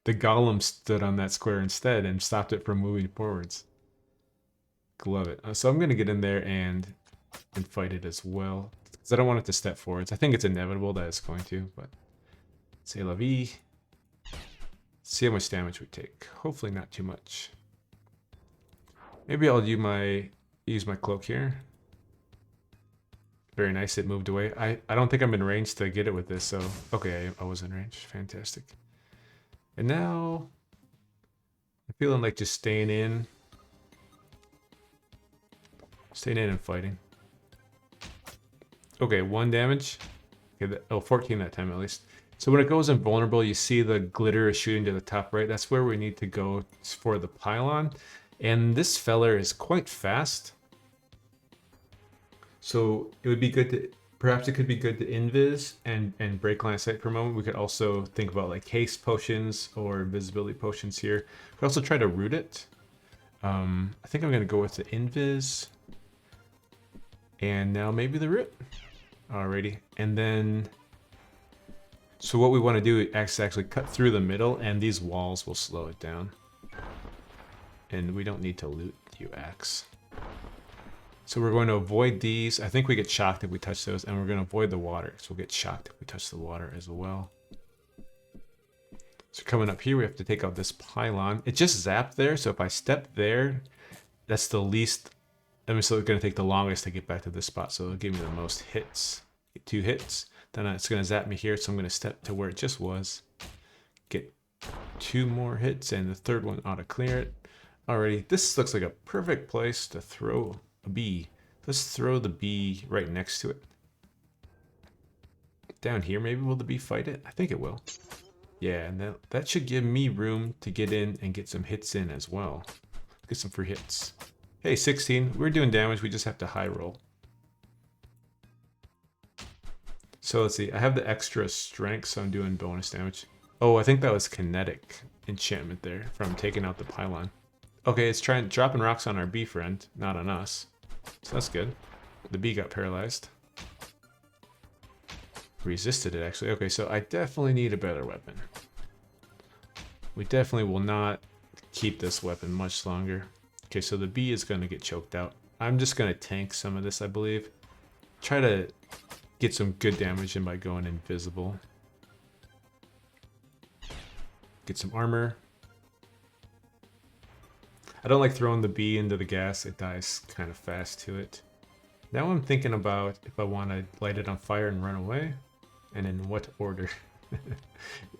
golem stood on that square instead and stopped it from moving forwards. Love it. So I'm going to get in there and fight it as well. Because I don't want it to step forwards. I think it's inevitable that it's going to, but... C'est la vie. See how much damage we take. Hopefully not too much. Maybe I'll use my cloak here. Very nice, it moved away. I don't think I'm in range to get it with this, so... Okay, I was in range. Fantastic. And now... I'm feeling like just staying in. Staying in and fighting. Okay, 1 damage. Okay, 14 that time at least. So when it goes invulnerable, you see the glitter is shooting to the top right. That's where we need to go for the pylon. And this feller is quite fast. So it would be good to... Perhaps it could be good to invis and break line of sight for a moment. We could also think about like haste potions or invisibility potions here. We could also try to root it. I think I'm going to go with the invis. And now maybe the root. Alrighty. And then... So what we want to do is actually cut through the middle, and these walls will slow it down. And we don't need to loot you, axe. So we're going to avoid these. I think we get shocked if we touch those, and we're going to avoid the water. So we'll get shocked if we touch the water as well. So coming up here, we have to take out this pylon. It just zapped there, so if I step there, that's the least... I mean, so it's going to take the longest to get back to this spot, so it'll give me the most hits. Get 2 hits. Then it's going to zap me here, so I'm going to step to where it just was. Get 2 more hits, and the third one ought to clear it. Alrighty, this looks like a perfect place to throw a bee. Let's throw the bee right next to it. Down here, maybe will the bee fight it? I think it will. Yeah, and that should give me room to get in and get some hits in as well. Get some free hits. Hey, 16. We're doing damage. We just have to high roll. So let's see. I have the extra strength, so I'm doing bonus damage. Oh, I think that was kinetic enchantment there from taking out the pylon. Okay, it's dropping rocks on our bee friend, not on us. So that's good. The bee got paralyzed. Resisted it, actually. Okay, so I definitely need a better weapon. We definitely will not keep this weapon much longer. Okay, so the bee is going to get choked out. I'm just going to tank some of this, I believe. Try to get some good damage in by going invisible. Get some armor. I don't like throwing the bee into the gas. It dies kind of fast to it. Now I'm thinking about if I want to light it on fire and run away. And in what order?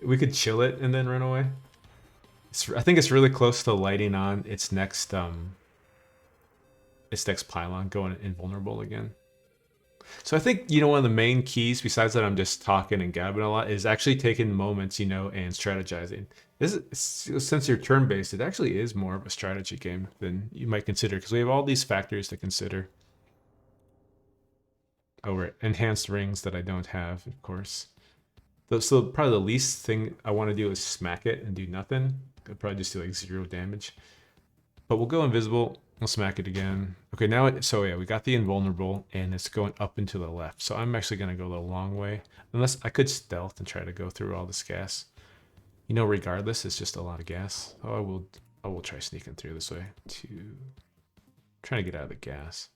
We could chill it and then run away. I think it's really close to lighting on its next pylon, going invulnerable again. So I think, you know, one of the main keys, besides that I'm just talking and gabbing a lot, is actually taking moments, you know, and strategizing. Since you're turn-based, it actually is more of a strategy game than you might consider, because we have all these factors to consider. Oh, right. Enhanced rings that I don't have, of course. So probably the least thing I want to do is smack it and do nothing. I'd probably just do like 0 damage. But we'll go invisible. We'll smack it again. Okay, now so yeah, we got the invulnerable, and it's going up and to the left. So I'm actually going to go the long way. Unless I could stealth and try to go through all this gas. You know, regardless, it's just a lot of gas. Oh, I will try sneaking through this way to trying to get out of the gas.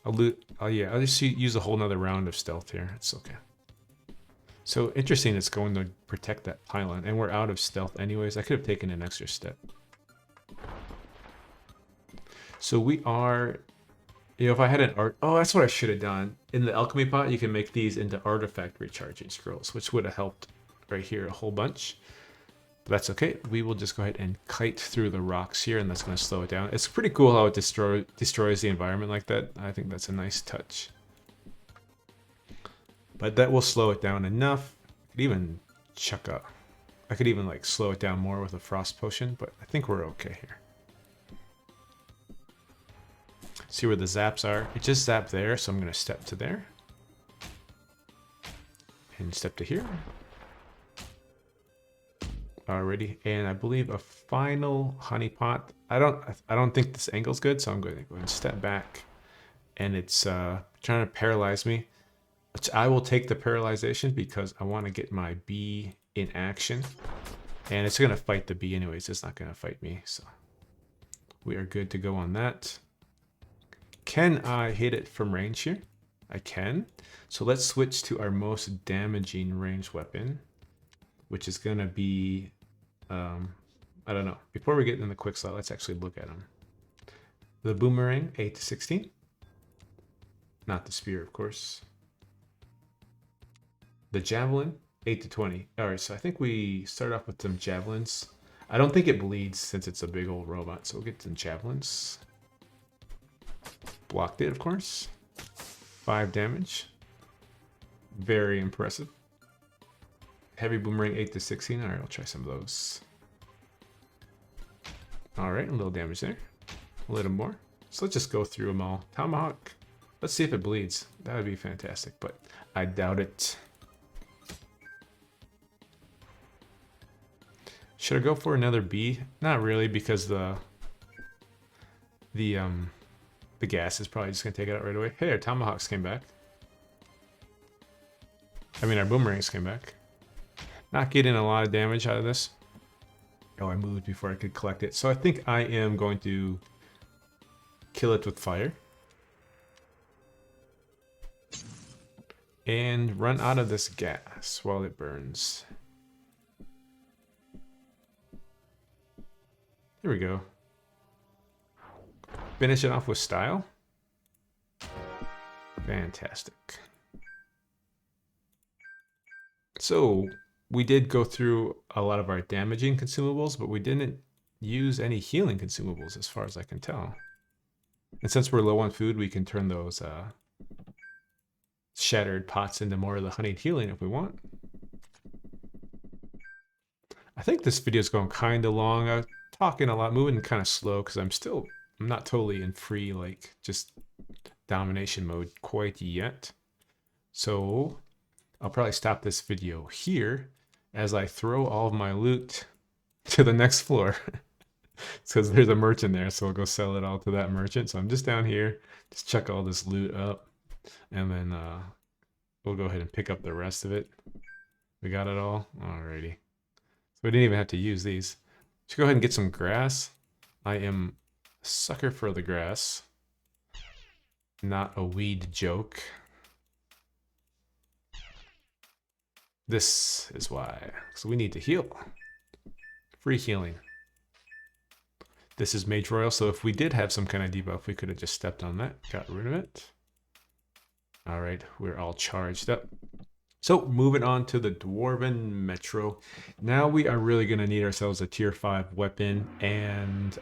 I'll loot. Oh yeah, I'll just use a whole nother round of stealth here. It's okay. So interesting, it's going to protect that pylon, and we're out of stealth anyways. I could have taken an extra step. So we are, you know, if I had an art, oh, that's what I should have done. In the alchemy pot, you can make these into artifact recharging scrolls, which would have helped right here a whole bunch. But that's okay. We will just go ahead and kite through the rocks here, and that's going to slow it down. It's pretty cool how it destroys the environment like that. I think that's a nice touch. But that will slow it down enough. I could even I could even like slow it down more with a frost potion, but I think we're okay here. See where the zaps are. It just zapped there, so I'm going to step to there. And step to here. Already, and I believe a final honeypot. I don't think this angle's good, so I'm going to go ahead and step back. And it's trying to paralyze me, which I will take the paralyzation because I want to get my bee in action. And it's going to fight the bee anyways. It's not going to fight me, so we are good to go on that. Can I hit it from range here? I can. So let's switch to our most damaging ranged weapon, which is going to be, I don't know. Before we get in the quick slot, let's actually look at them. The boomerang, 8 to 16. Not the spear, of course. The javelin, 8 to 20. All right, so I think we start off with some javelins. I don't think it bleeds since it's a big old robot, so we'll get some javelins. Blocked it, of course. 5 damage. Very impressive. Heavy boomerang, 8 to 16. All right, I'll try some of those. All right, a little damage there. A little more. So let's just go through them all. Tomahawk. Let's see if it bleeds. That would be fantastic, but I doubt it. Should I go for another bee? Not really, because the gas is probably just gonna take it out right away. Hey, our tomahawks came back. I mean, our boomerangs came back. Not getting a lot of damage out of this. Oh, I moved before I could collect it. So I think I am going to kill it with fire. And run out of this gas while it burns. There we go. Finish it off with style. Fantastic. So we did go through a lot of our damaging consumables, but we didn't use any healing consumables as far as I can tell. And since we're low on food, we can turn those shattered pots into more of the honeyed healing if we want. I think this video is going kind of long. I'm talking a lot, moving kind of slow because I'm not totally in free, like, just domination mode quite yet. So I'll probably stop this video here as I throw all of my loot to the next floor. Because there's a merchant there, so we'll go sell it all to that merchant. So I'm just down here, just check all this loot up, and then we'll go ahead and pick up the rest of it. We got it all? Alrighty. So we didn't even have to use these. Let's go ahead and get some grass. I am a sucker for the grass. Not a weed joke. This is why. So we need to heal. Free healing. This is Mage Royal, so if we did have some kind of debuff, we could have just stepped on that, got rid of it. All right, we're all charged up. So moving on to the Dwarven Metro. Now we are really going to need ourselves a tier 5 weapon and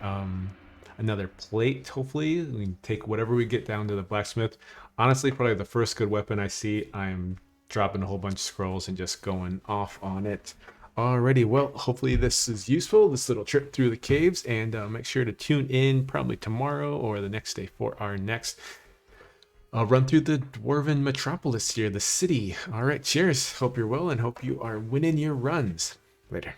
another plate, hopefully. We can take whatever we get down to the blacksmith. Honestly, probably the first good weapon I see, I'm dropping a whole bunch of scrolls and just going off on it. Alrighty, well, hopefully this is useful, this little trip through the caves, and make sure to tune in probably tomorrow or the next day for our next run through the Dwarven Metropolis here, the city. Alright, cheers. Hope you're well and hope you are winning your runs. Later.